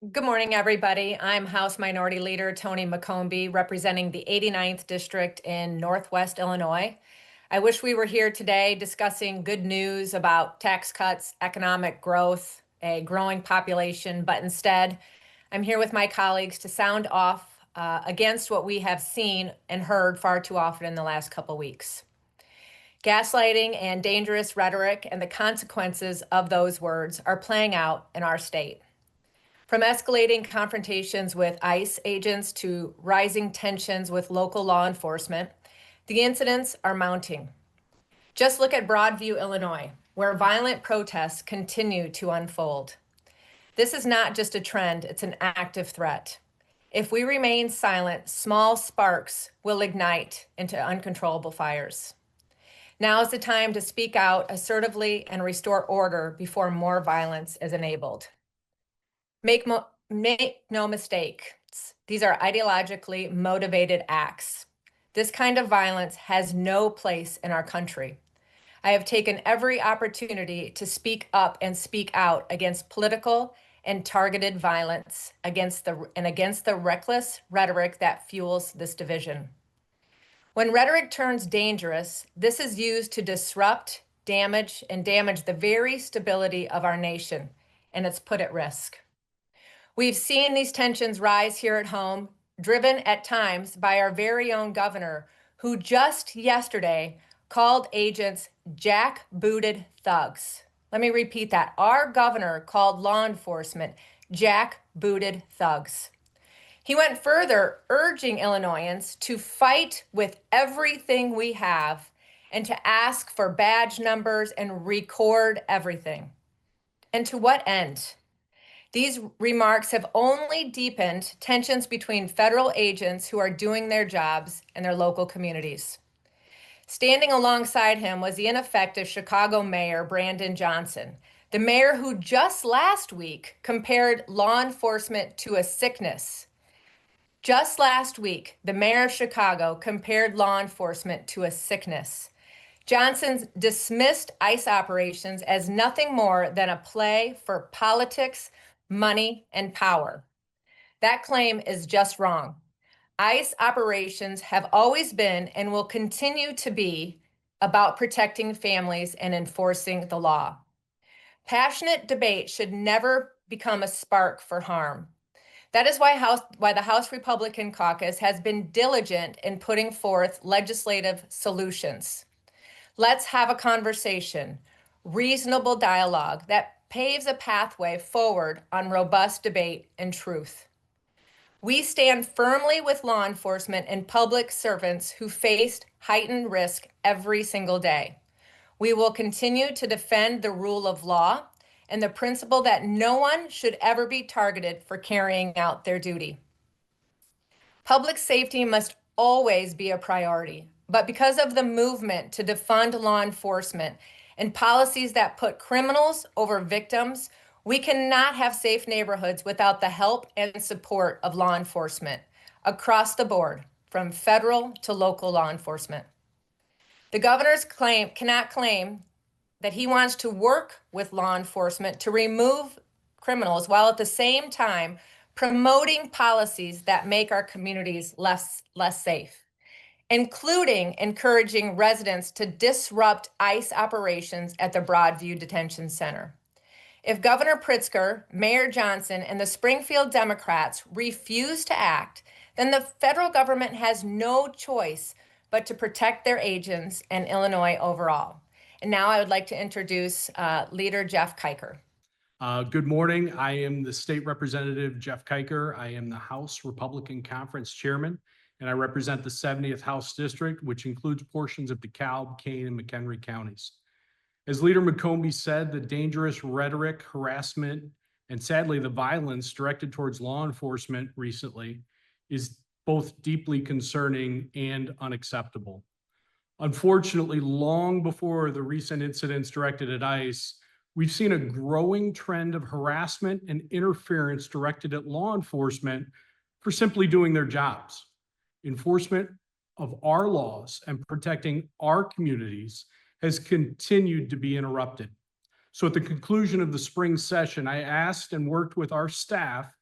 Good morning, everybody. I'm House Minority Leader Tony McCombie, representing the 89th District in Northwest Illinois. I wish we were here today discussing good news about tax cuts, economic growth, a growing population, but instead, I'm here with my colleagues to sound off against what we have seen and heard far too often in the last couple weeks. Gaslighting and dangerous rhetoric and the consequences of those words are playing out in our state. From escalating confrontations with ICE agents to rising tensions with local law enforcement, the incidents are mounting. Just look at Broadview, Illinois, where violent protests continue to unfold. This is not just a trend, it's an active threat. If we remain silent, small sparks will ignite into uncontrollable fires. Now is the time to speak out assertively and restore order before more violence is enabled. Make no mistake, these are ideologically motivated acts. This kind of violence has no place in our country. I have taken every opportunity to speak up and speak out against political and targeted violence against the reckless rhetoric that fuels this division. When rhetoric turns dangerous, this is used to disrupt, damage the very stability of our nation, and it's put at risk. We've seen these tensions rise here at home, driven at times by our very own governor, who just yesterday called agents jackbooted thugs. Let me repeat that. Our governor called law enforcement jackbooted thugs. He went further, urging Illinoisans to fight with everything we have and to ask for badge numbers and record everything. And to what end? These remarks have only deepened tensions between federal agents who are doing their jobs in their local communities. Standing alongside him was the ineffective Chicago Mayor Brandon Johnson, the mayor who just last week compared law enforcement to a sickness. Just last week, the mayor of Chicago compared law enforcement to a sickness. Johnson dismissed ICE operations as nothing more than a play for politics, money, and power. That claim is just wrong. ICE operations have always been and will continue to be about protecting families and enforcing the law. Passionate debate should never become a spark for harm. That is why the House Republican caucus has been diligent in putting forth legislative solutions. Let's have a conversation, reasonable dialogue that paves a pathway forward on robust debate and truth. We stand firmly with law enforcement and public servants who faced heightened risk every single day. We will continue to defend the rule of law and the principle that no one should ever be targeted for carrying out their duty. Public safety must always be a priority, but because of the movement to defund law enforcement and policies that put criminals over victims, we cannot have safe neighborhoods without the help and support of law enforcement across the board, from federal to local law enforcement. The governor's cannot claim that he wants to work with law enforcement to remove criminals while at the same time promoting policies that make our communities less safe, including encouraging residents to disrupt ICE operations at the Broadview Detention Center. If Governor Pritzker, Mayor Johnson, and the Springfield Democrats refuse to act, then the federal government has no choice but to protect their agents and Illinois overall. And now I would like to introduce Leader Jeff Kiker. Good morning. I am the State Representative Jeff Kiker. I am the House Republican Conference Chairman, and I represent the 70th House District, which includes portions of DeKalb, Kane, and McHenry counties. As Leader McCombie said, the dangerous rhetoric, harassment, and sadly the violence directed towards law enforcement recently is both deeply concerning and unacceptable. Unfortunately, long before the recent incidents directed at ICE, we've seen a growing trend of harassment and interference directed at law enforcement for simply doing their jobs. Enforcement of our laws and protecting our communities has continued to be interrupted. So at the conclusion of the spring session, I asked and worked with our staff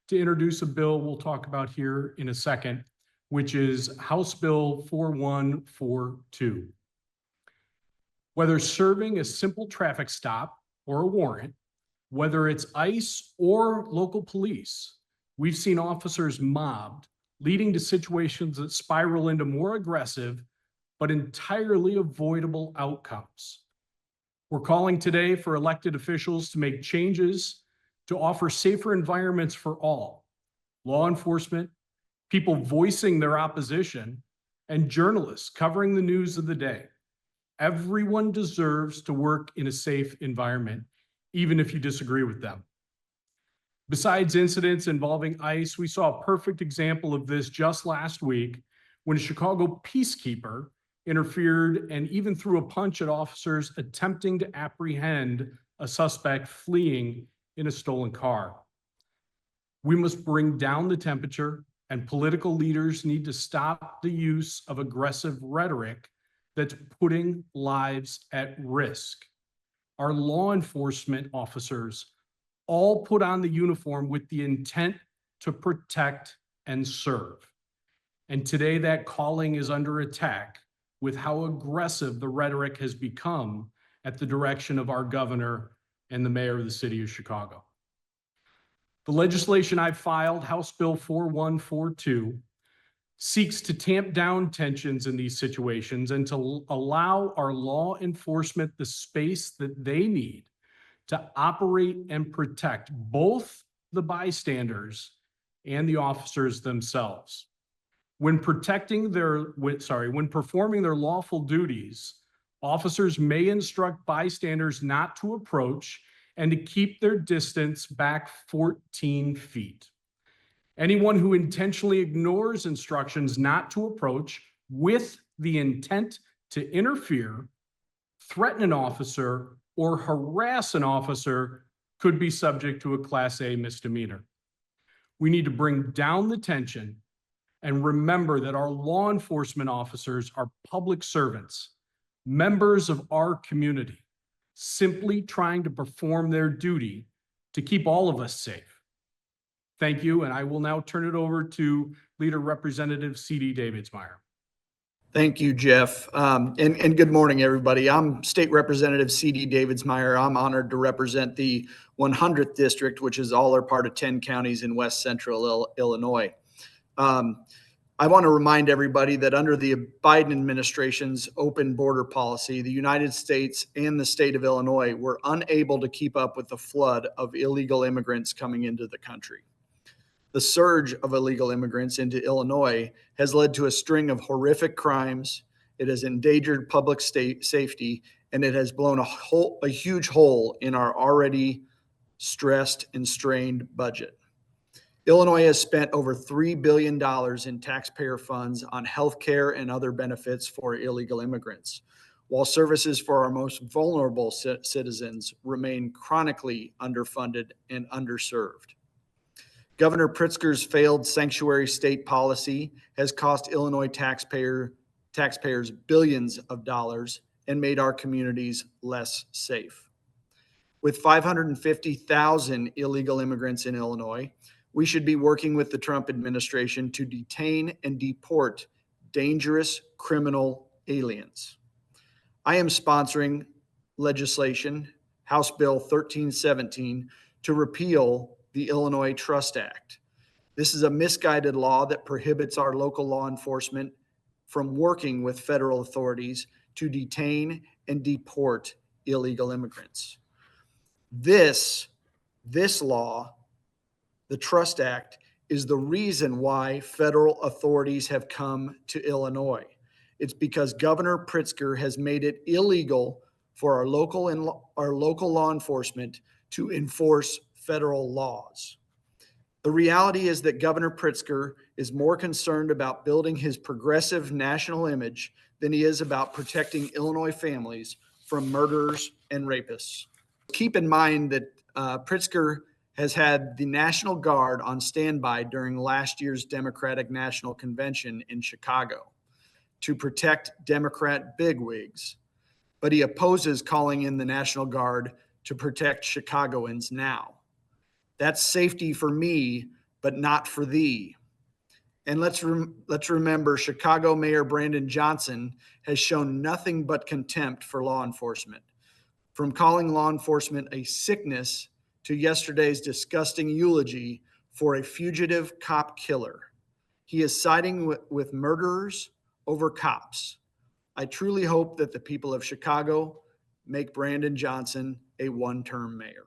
to introduce a bill we'll talk about here in a second, which is House Bill 4142. Whether serving a simple traffic stop or a warrant, whether it's ICE or local police, we've seen officers mobbed, leading to situations that spiral into more aggressive but entirely avoidable outcomes. We're calling today for elected officials to make changes to offer safer environments for all: law enforcement, people voicing their opposition, and journalists covering the news of the day. Everyone deserves to work in a safe environment, even if you disagree with them. Besides incidents involving ICE, we saw a perfect example of this just last week when a Chicago peacekeeper interfered and even threw a punch at officers attempting to apprehend a suspect fleeing in a stolen car. We must bring down the temperature, and political leaders need to stop the use of aggressive rhetoric that's putting lives at risk. Our law enforcement officers all put on the uniform with the intent to protect and serve. And today that calling is under attack with how aggressive the rhetoric has become at the direction of our governor and the mayor of the city of Chicago. The legislation I've filed, House Bill 4142, seeks to tamp down tensions in these situations and to allow our law enforcement the space that they need to operate and protect both the bystanders and the officers themselves. When performing their lawful duties, officers may instruct bystanders not to approach and to keep their distance back 14 feet. Anyone who intentionally ignores instructions not to approach with the intent to interfere, threaten an officer, or harass an officer could be subject to a Class A misdemeanor. We need to bring down the tension and remember that our law enforcement officers are public servants, members of our community, simply trying to perform their duty to keep all of us safe. Thank you, and I will now turn it over to Leader Representative C.D. Davidsmeyer. Thank you, Jeff. And good morning, everybody. I'm State Representative C.D. Davidsmeyer. I'm honored to represent the 100th District, which is all or part of 10 counties in West Central Illinois. I want to remind everybody that under the Biden administration's open border policy, the United States and the state of Illinois were unable to keep up with the flood of illegal immigrants coming into the country. The surge of illegal immigrants into Illinois has led to a string of horrific crimes. It has endangered public safety, and it has blown a huge hole in our already stressed and strained budget. Illinois has spent over $3 billion in taxpayer funds on healthcare and other benefits for illegal immigrants, while services for our most vulnerable citizens remain chronically underfunded and underserved. Governor Pritzker's failed sanctuary state policy has cost Illinois taxpayers billions of dollars and made our communities less safe. With 550,000 illegal immigrants in Illinois, we should be working with the Trump administration to detain and deport dangerous criminal aliens. I am sponsoring legislation, House Bill 1317, to repeal the Illinois Trust Act. This is a misguided law that prohibits our local law enforcement from working with federal authorities to detain and deport illegal immigrants. This law, the Trust Act, is the reason why federal authorities have come to Illinois. It's because Governor Pritzker has made it illegal for our local law enforcement to enforce federal laws. The reality is that Governor Pritzker is more concerned about building his progressive national image than he is about protecting Illinois families from murderers and rapists. Keep in mind that Pritzker has had the National Guard on standby during last year's Democratic National Convention in Chicago to protect Democrat bigwigs, but he opposes calling in the National Guard to protect Chicagoans now. That's safety for me, but not for thee. And let's remember, Chicago Mayor Brandon Johnson has shown nothing but contempt for law enforcement. From calling law enforcement a sickness to yesterday's disgusting eulogy for a fugitive cop killer. He is siding with murderers over cops. I truly hope that the people of Chicago make Brandon Johnson a one-term mayor.